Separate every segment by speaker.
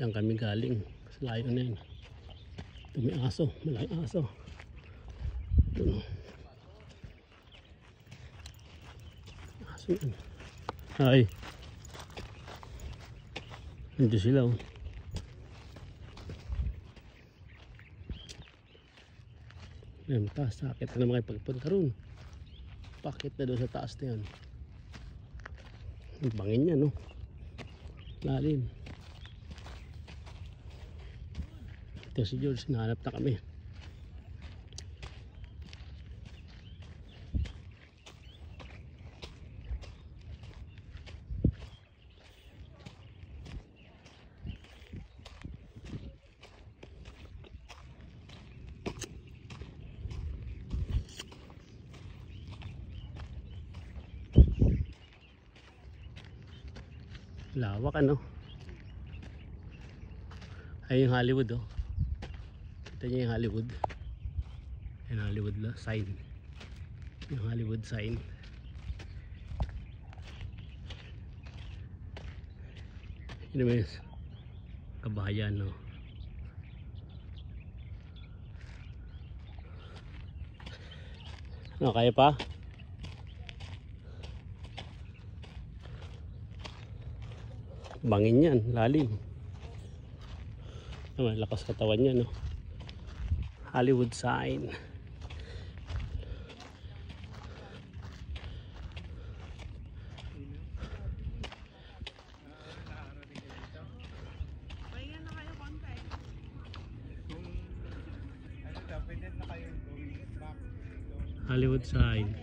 Speaker 1: Yan kami galing sa layo na yun. Ito may aso, malaking aso. Ito, aso yan. Ay, hindi sila oh. Yan, taas, sakit na naman kayo pagpunta ron. Pakit na doon sa taas na yan. Ang bangin yan, no? Lalim. Ito si George, hinahanap na kami. Lawak ano. Ay yung Hollywood oh. Kita niyo yung Hollywood. Yung Hollywood sign. Yung Hollywood sign. Yun naman yung kabahayan no. Ano kaya pa? Bangin yan, lalim. Naman, lakas katawan niya, no? Hollywood sign. Hollywood sign.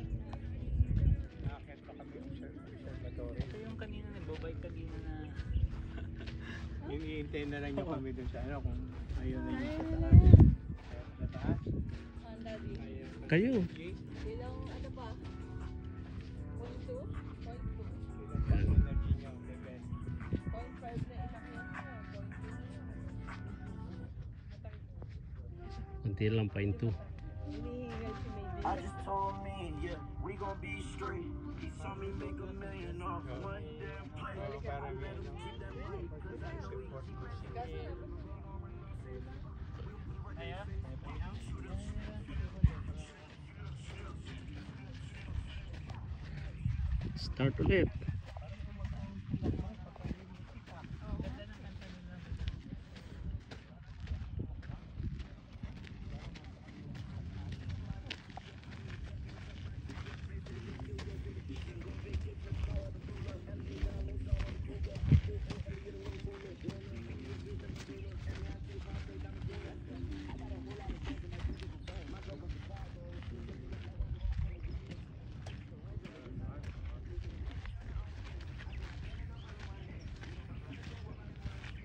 Speaker 2: Ito yung kanina nagbabike kanina na yung i-intay na lang yung kami dun sa ano kung ayun na yung sa taas.
Speaker 1: Kayo.
Speaker 3: Ilang ano pa? 0.2? 0.2?
Speaker 2: Ilang energy niya ang level.
Speaker 3: 0.5 na ilang yan mo. 0.2.
Speaker 1: Unti lang pa into.
Speaker 3: Hinihingal si Maybelline.
Speaker 4: I just told me, yeah, we gon' be straight. He saw me make $1 million off one damn play.
Speaker 2: Para may ano, support mo si Aya.
Speaker 1: Start ulit.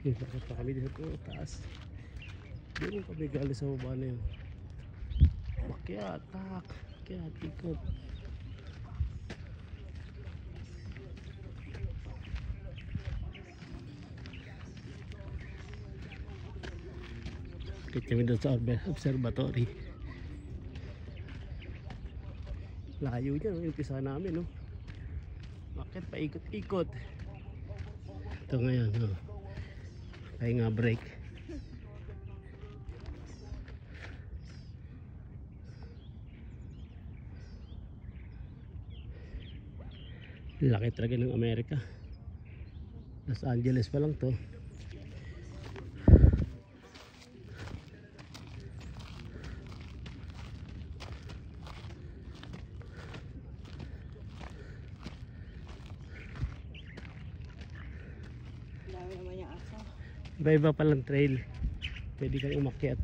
Speaker 1: Bakit pa kami dito taas? Doon kami galing sa baba na yun. Makyat, tak. Makyat, ikot. Ikot kami doon sa observatory. Layo dyan, umpisa namin, no? Makyat pa ikot-ikot. Ito ngayon, no? Pahinga break. Laki talaga ng Amerika. Los Angeles pa lang to.
Speaker 3: Dami naman yung aso.
Speaker 1: Iba-iba palang trail. Pwede kang umakyat.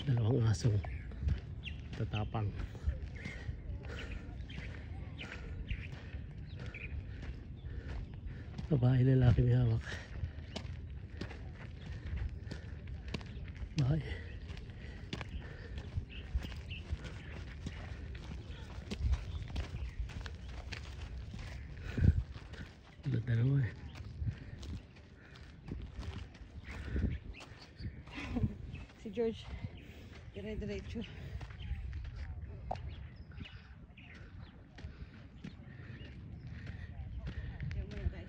Speaker 1: Dalawang aso. Tatapang. Babae, lalaki may hawak. Babae. Dalawa eh.
Speaker 3: Si George, dire-diretso. Diyan muna tayo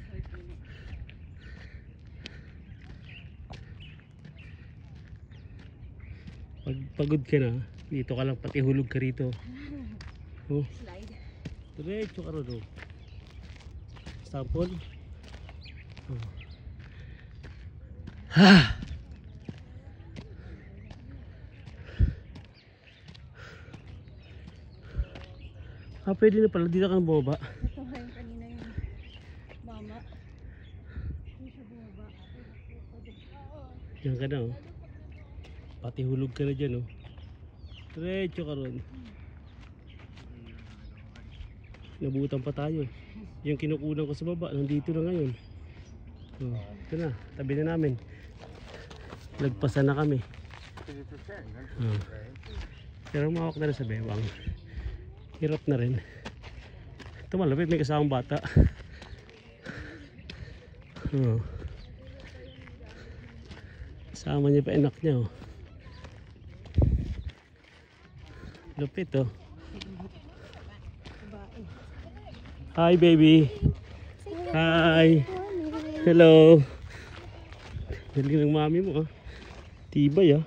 Speaker 1: Pag pagod ka na, dito ka lang, pati hulog ka rito. Oh,
Speaker 3: Slide.
Speaker 1: diretso ka ron. Oh. Sample. Oh. Ha! Pwede na pala, dito ka na bumaba.
Speaker 3: Ito nga yung kanina yung mama. Hindi siya bumaba.
Speaker 1: Diyan ka na, oh. Pati hulog ka na dyan, oh. Diretso ka ron. Nabutan pa tayo. Yung kinukunan ko sa baba, nandito na ngayon. Oh, ito na, tabi na namin. Lagpasan na kami. Oh. Pero mawak na rin sa bewang. Hirap na rin. Ito malapit, may kasamang bata. Oh. Kasama niya pa anak niya, oh. Lupit, oh. Hi, baby. Hi. Hello. Galing ng mami mo, ah. Tibay, ah.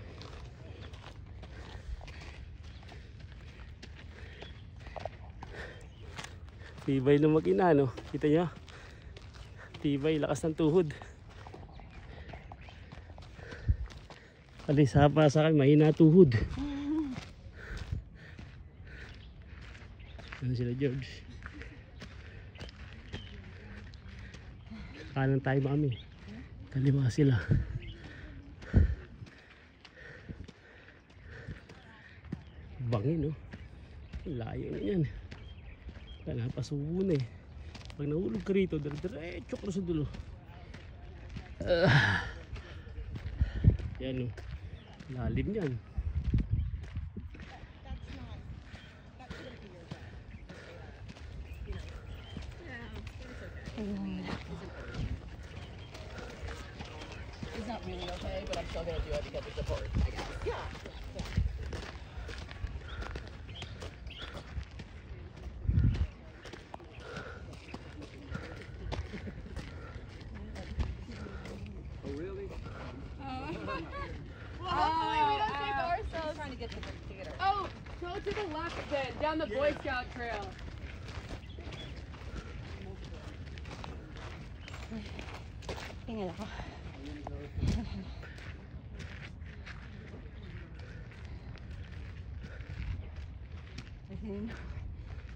Speaker 1: Tibay ng mag-ina, no? Kita niyo? Tibay, lakas ng tuhod. Alisa pa sa akin, mahina tuhod. Ano sila, George? Kanan tayo, mami. Kaliwa sila. Bangin, no? Layo na yan. Kaya napasubo na, eh. Pag nahulog ka rito, diretso ka sa dulo. Yan, no? Lalim yan.
Speaker 3: It's not really okay, but I'm still gonna do it because it's important, I guess. Yeah. Trying to get to the theater.
Speaker 5: Oh, go to the left then, down the Boy Scout trail.
Speaker 3: Tingnan ako.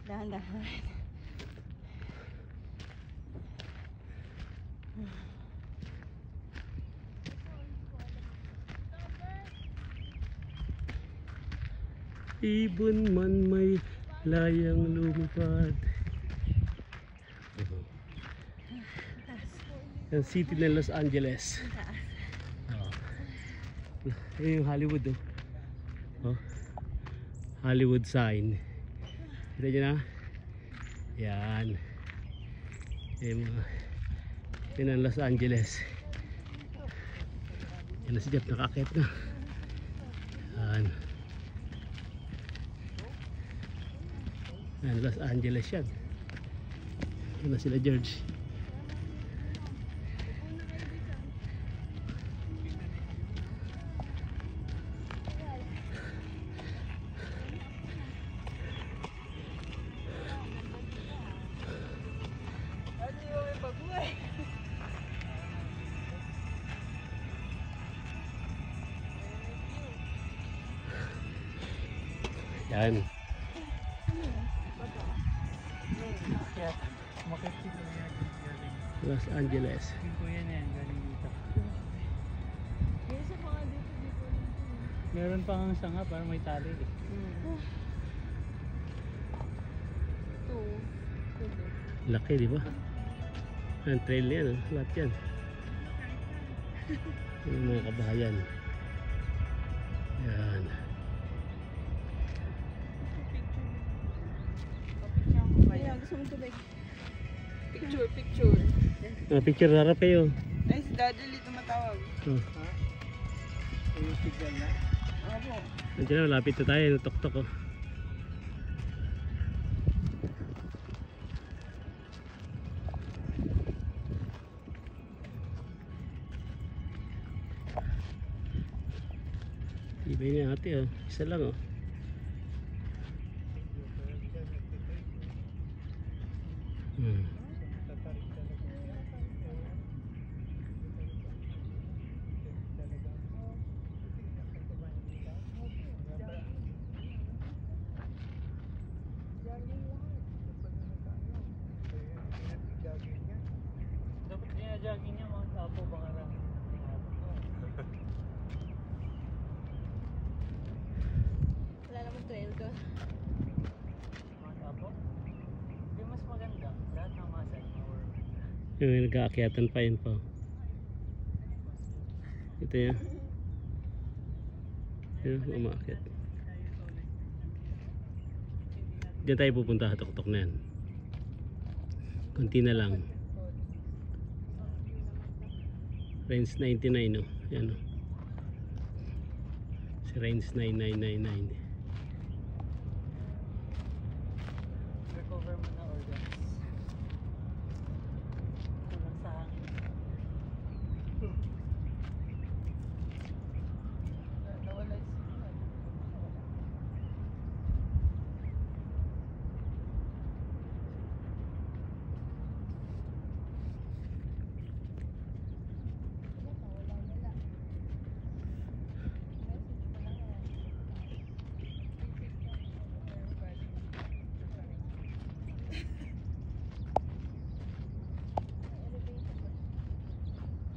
Speaker 3: Dahan-dahan.
Speaker 1: Ibon man may layang lumipad. Ang city ng Los Angeles. Oh. Yung Hollywood, oh. Oh. Hollywood sign. Kita nyo na? Yan. Yung mga yun ang Los Angeles. Yan na si Jeff, nakakit na. Yan. Yan, Los Angeles yan. Yan na sila, George. Yan. Los Angeles.
Speaker 2: Yung po yan yan, galing dito. Meron pa kang sanga para may tali, eh.
Speaker 1: Laki, di ba? Ang trail yan, oh. Lahat yan. Yung mga kabahayan. Yan.
Speaker 3: Kaya gusto mo tubig. Picture.
Speaker 1: Picture, harap kayo.
Speaker 3: Ay, si Daddy Lee tumatawag.
Speaker 1: Oh.
Speaker 2: Yung signal na.
Speaker 3: Opo.
Speaker 1: Nandiyan na, malapit na tayo. Tok-tok, oh. Tibay ni ate oh. Isa lang oh.
Speaker 2: Dapat jogging niya mga tapo baka lang.
Speaker 3: Wala naman trail ko.
Speaker 2: Mga tapo? Hindi mas maganda. Lahat ng masal.
Speaker 1: Yung nag-aakyatan pa yun pa. Ito yan. Yan, umakyat. Diyan tayo pupunta, tok-tok na yan. Kunti na lang. Range 99 no. Yan no. Si range 9999.
Speaker 2: Recover mo na organs. Kulang sa hangin.
Speaker 3: Nawala yung signal.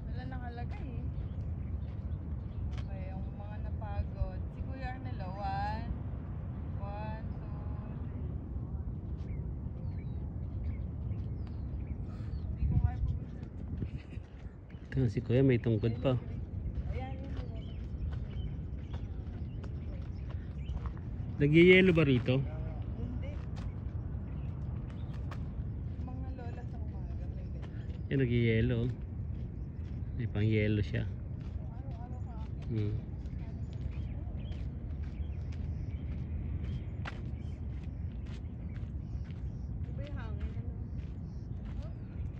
Speaker 3: Wala nakalagay eh. Okay, yung mga napagod. Si Kuya Arnelo, 1, 2, 3. Hindi ko kaya pupunta.
Speaker 1: Ito si Kuya may tungkod pa.
Speaker 3: Ayan, yun.
Speaker 1: Nagyayelo ba rito?
Speaker 3: Hindi. Mga lola sa umaga may ganyan.
Speaker 1: Yan nagyayelo. May pang yelo siya.
Speaker 3: Araw-araw ka. Iba yung hangin.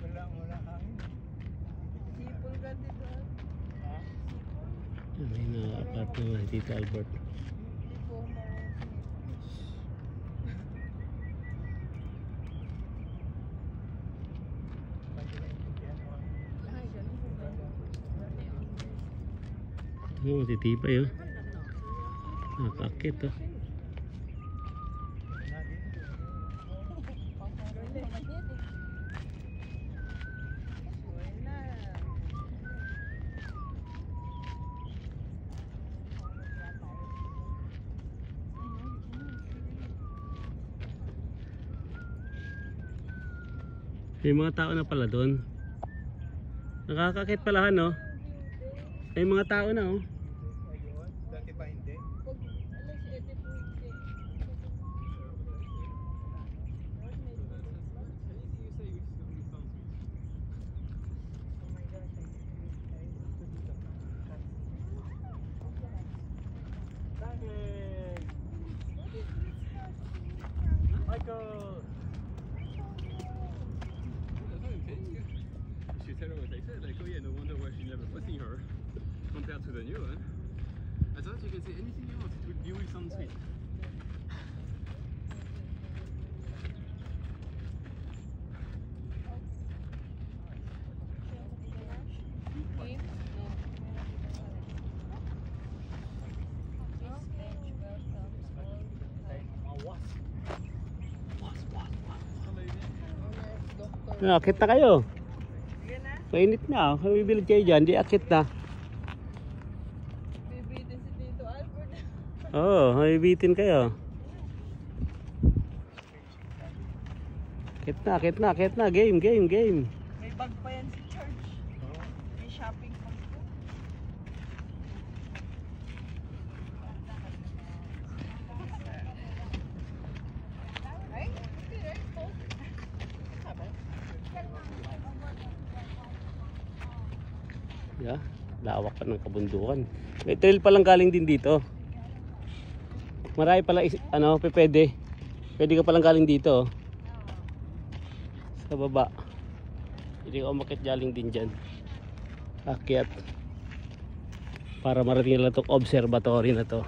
Speaker 3: Ano?
Speaker 2: Wala hangin.
Speaker 3: Sipol ka dito.
Speaker 2: Ha?
Speaker 3: Sipol.
Speaker 1: May na-apart naman si Tito Albert.
Speaker 3: Hindi po marunong Ay, ganun po ba?
Speaker 1: Oo, matitibay oh. Nakakakit oh. May mga tao na pala doon. Nakakakit pala no. May mga tao na oh.
Speaker 2: Ayun. Dati pa hindi. Michael!
Speaker 6: She said what they said, like, oh yeah, no wonder why she never pussy her compared to the new one. I thought you could say anything else, it would be with some sweet.
Speaker 1: Akit na kayo. Mainit na. Bibilid kayo dyan. Di akit na.
Speaker 3: Bibitin si Tito Albert.
Speaker 1: Oo, mabibitin kayo. Akit na. Game.
Speaker 3: May bag pa yan si Church. May shopping pa. Ay, okay, right?
Speaker 1: Yeah, lawak pa ng kabundukan. May trail pa lang galing din dito. Marami pala pwede. Pwede ka palang galing dito. Sa baba. Hindi ka umakit galing din dyan. Akyat. para marating nila itong observatory na to.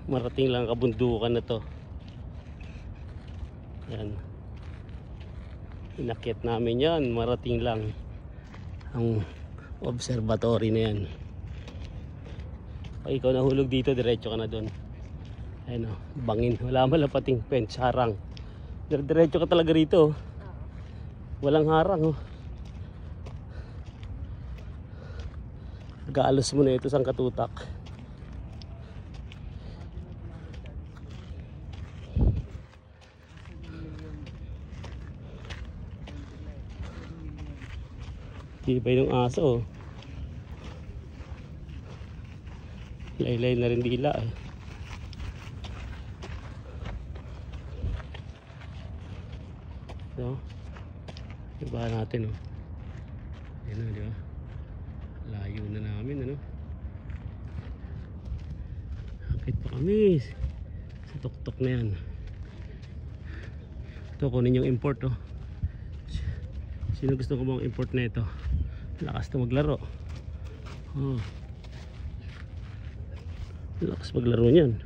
Speaker 1: Marating lang kabundukan na to. Yan. Inakyat namin yan. Marating lang ang observatory na yan. Pag ikaw nahulog dito, diretso ka na doon. Ayun o, bangin. Wala malapating fence, harang. Diretso ka talaga rito. Walang harang. Gaalos mo na ito sang katutak. Tibay ng aso. Laylay na rin dila eh. So, iba natin oh. Ayun, di ba? Layo na namin ano. Akit pa kami sa tuktok na yan. Ito, kunin yung import oh. Sino gusto ko bang import na ito? Lakas na maglaro. Oh. Lakas maglaro niyan.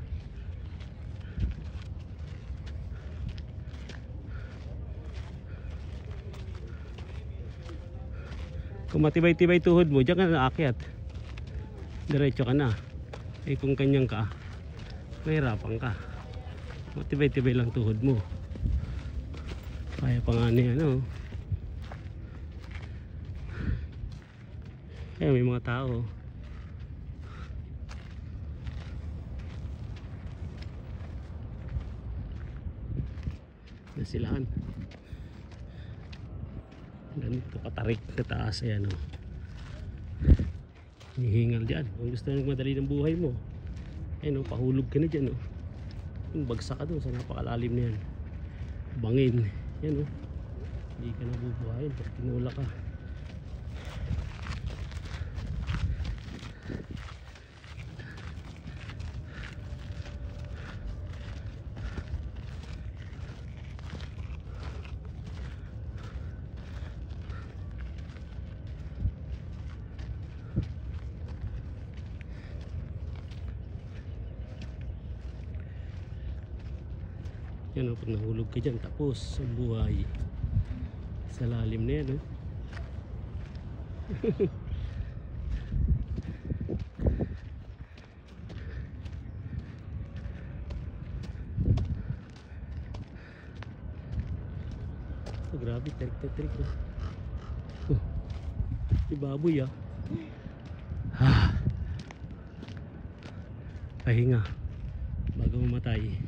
Speaker 1: Kung matibay-tibay tuhod mo, diyan ka na aakyat. Diretso ka na. Eh kung kanyang ka, mahirapan ka. Matibay-tibay lang tuhod mo. Kaya pa nga niya, ano. Kaya may mga tao. Nasilaan. Ganito katarik na taas. Ayan o. Hihingal dyan. Kung gusto nang madali ng buhay mo, ayan o, pahulog ka na dyan o. Yung bagsak ka doon sa napakalalim na yan. Bangin. Yan o. Hindi ka nabubuhayin pag tinula ka. Yan o, pag nahulog ka dyan, tapos ang buhay sa lalim na yan o. Oh, grabe, tarik-tarik o. Si baboy ah. Pahinga bago mamatay.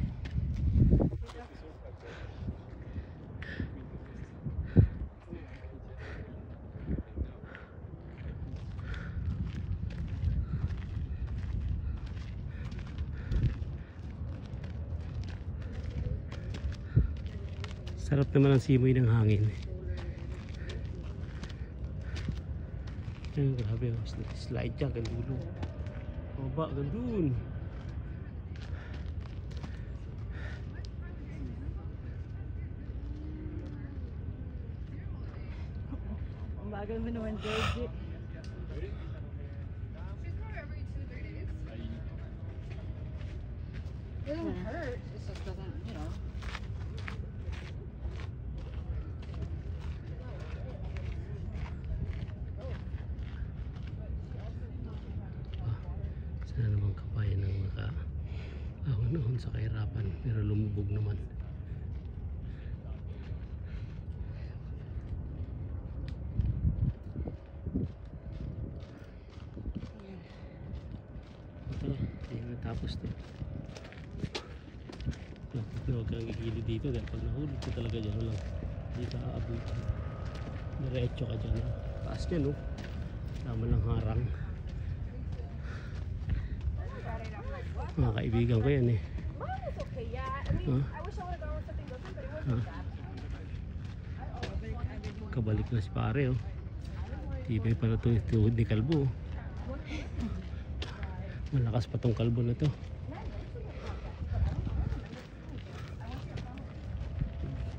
Speaker 1: Sarap naman ang simoy ng hangin. Ayun, grabe oh. Slide dyan, gandulo. Baba, gandun.
Speaker 3: Ang bagal mo naman, Georgie.
Speaker 5: It doesn't hurt. It just doesn't, you know.
Speaker 1: Sana naman kabayan ng maka-ahon-ahon sa kahirapan, pero lumubog naman. Tara, hindi na tapos to. Huwag kang gigilid dito dahil pag nahulog ka talaga dyan lang, hindi ka aabot. Diretso ka dyan. Taas ka no, tama lang harang. Mga kaibigan ko yan eh. Kabalik na si pare oh. Tibay para ito tuhod ni kalbo. Malakas pa tong kalbo na to.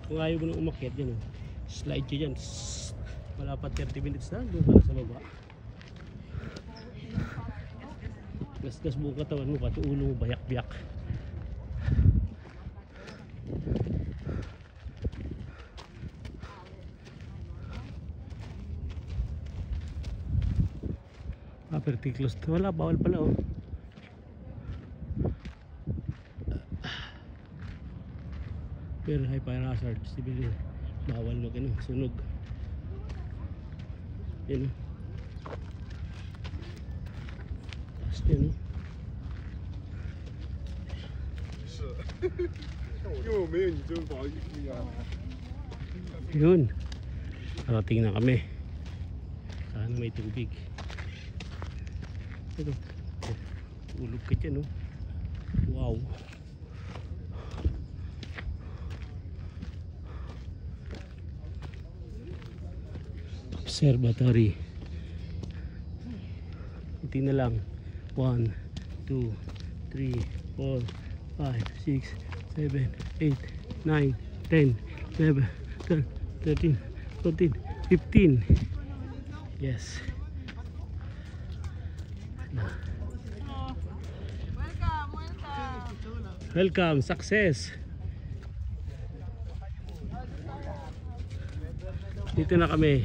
Speaker 1: Kung ayaw mo nang umakyat dyan, slide nyo dyan. Wala pa 30 minutes na doon para sa baba. Gasgas buong katawan mo, pati ulo mo bayak-biyak. Pretty close to. Wala, bawal pala oh. Pero high fire hazard sibili. Bawal mag ano, sunog. Yan oh. Taas yan oh. Yun. Parating na kami. Sana may tubig. Ito. Ulog ka dyan oh. Wow. Observatory. Kunti na lang. 1, 2, 3, 4, 5, 6, 7, 8, 9, 10, 11, 12, 13, 14, 15. Yes. Welcome, success. Dito na kami.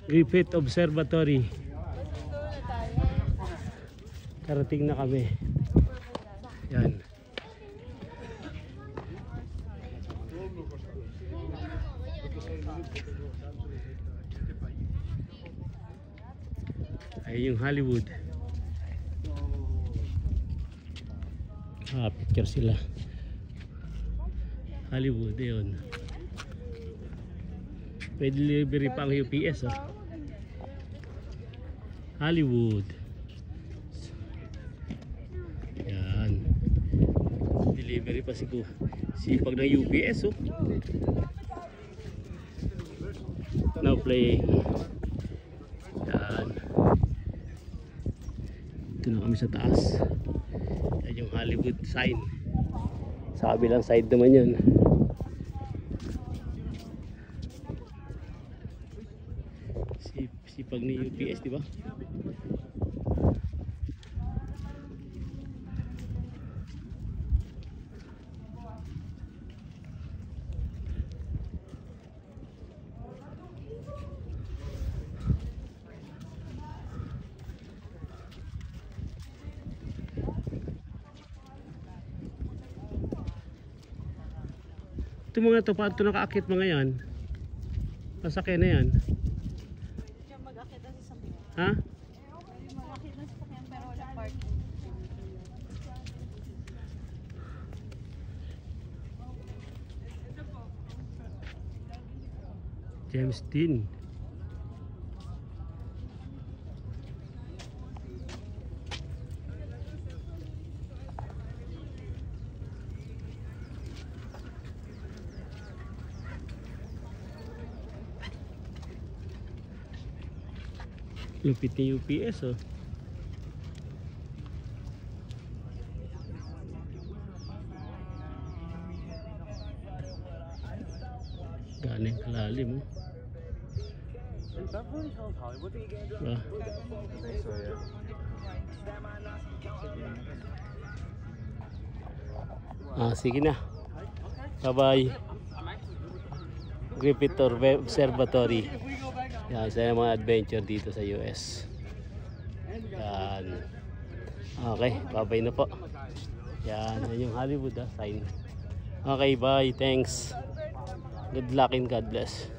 Speaker 1: Griffith Observatory. Karating na kami. Yan. Ay yung Hollywood. Picture sila. Hollywood, yun. May delivery pa ang UPS oh. Hollywood. Yan. Delivery pa siguro. Sipag ng UPS oh. Now playing. Yan. Ito na kami sa taas. Yan yung Hollywood sign. Sa kabilang side naman yan. Sipag ni UPS, di ba? Ito mga to, paano ito nakaakit mga yan? Masakyan na yan. Ha? James Dean. Lupit ni UPS oh. Galing kalalim oh. Sige na. Bye bye. Griffith Observatory. Yan, sa mga adventure dito sa US. Yan. Okay, bye-bye na po. Yan, yan yung Hollywood sign. Okay, bye. Thanks. Good luck and God bless.